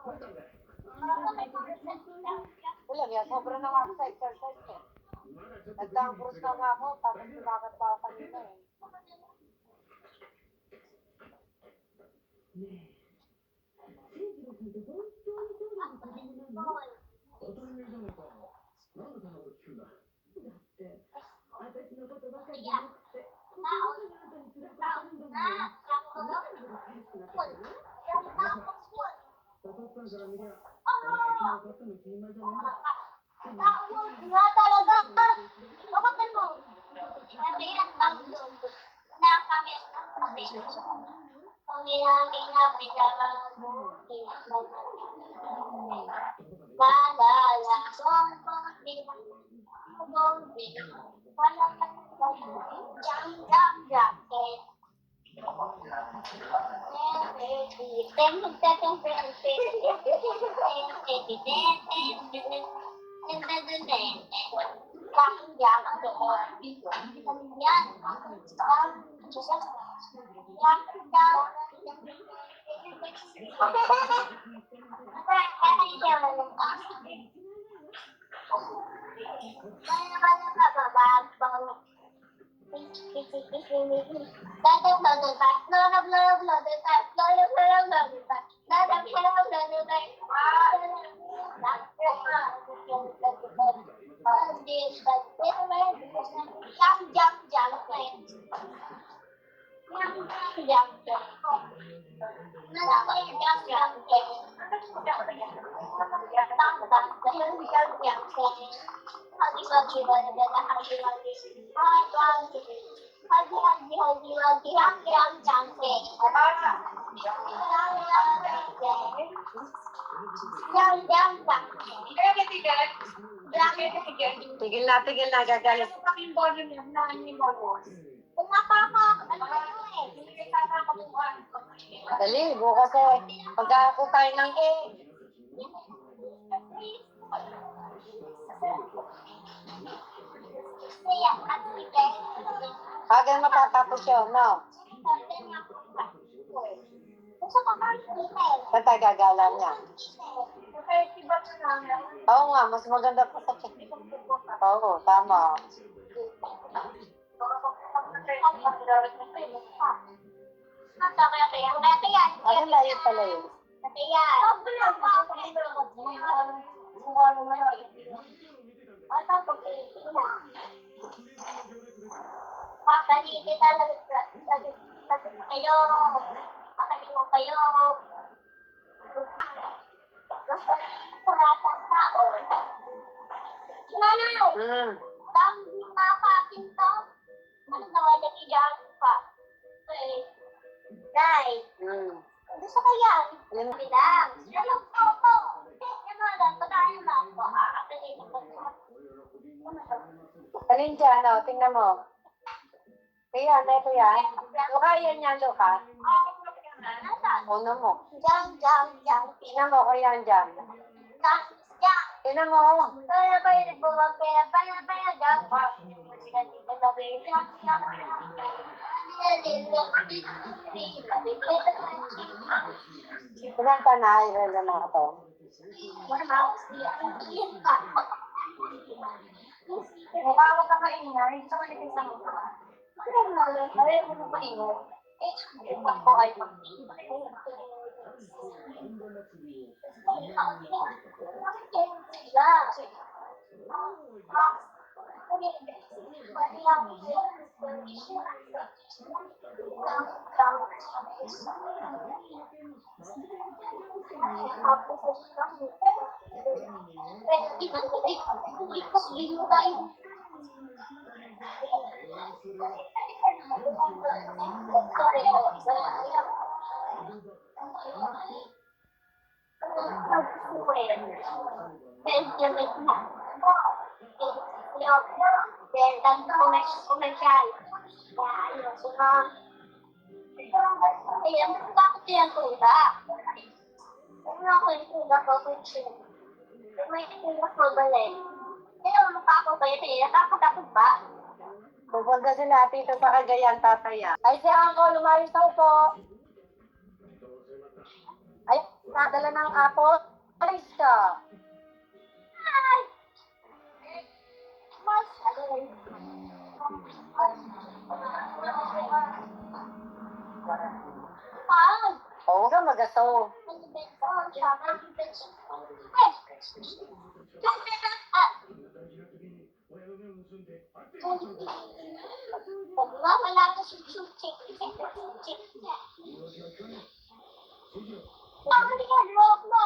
Wala, kaya sobra na nga ako sa exercise eh. Nagdang-cruise na nga ako, tapos lumakad pa ako kanina eh. Nga talaga. Kapatid mo. Nabilang ang doon. Na kami Tigil na, gagalit. Dali, bukas eh. Pag-ako tayo ng Hagan matatapos yun, no? Saan tayo gagala niya? Oo nga, mas maganda pa sa Oo, tama. Ano layo pala yun? Gusto ko yan. Bilang. Ano po? Alin dyan, oh, tingnan mo. Kaya, ito yan. Luka yan yan, Luka. Uno mo. Jang. Tingnan mo, kaya dyan. Tingnan mo. Tingnan ka na, ilan na ito. Mukha mo ka maingay, gusto ko nito sa mukha. Ayaw mo maingay. Ako ay komersyal. Bakit yan kuda? Ano ako yung kuda ko may kuda ko balik. Kaya mukha ko kayo tayo, takot ba? Pupunta sila dito sa Cagayan, tataya. Ay, si Uncle, lumayos na po. Ay, Nadala ng apple. Alis ka. Ay! Mas, Pag, Oo, huwag kang magaso. wala ka si Chuchik. Bakit ginagawa mo?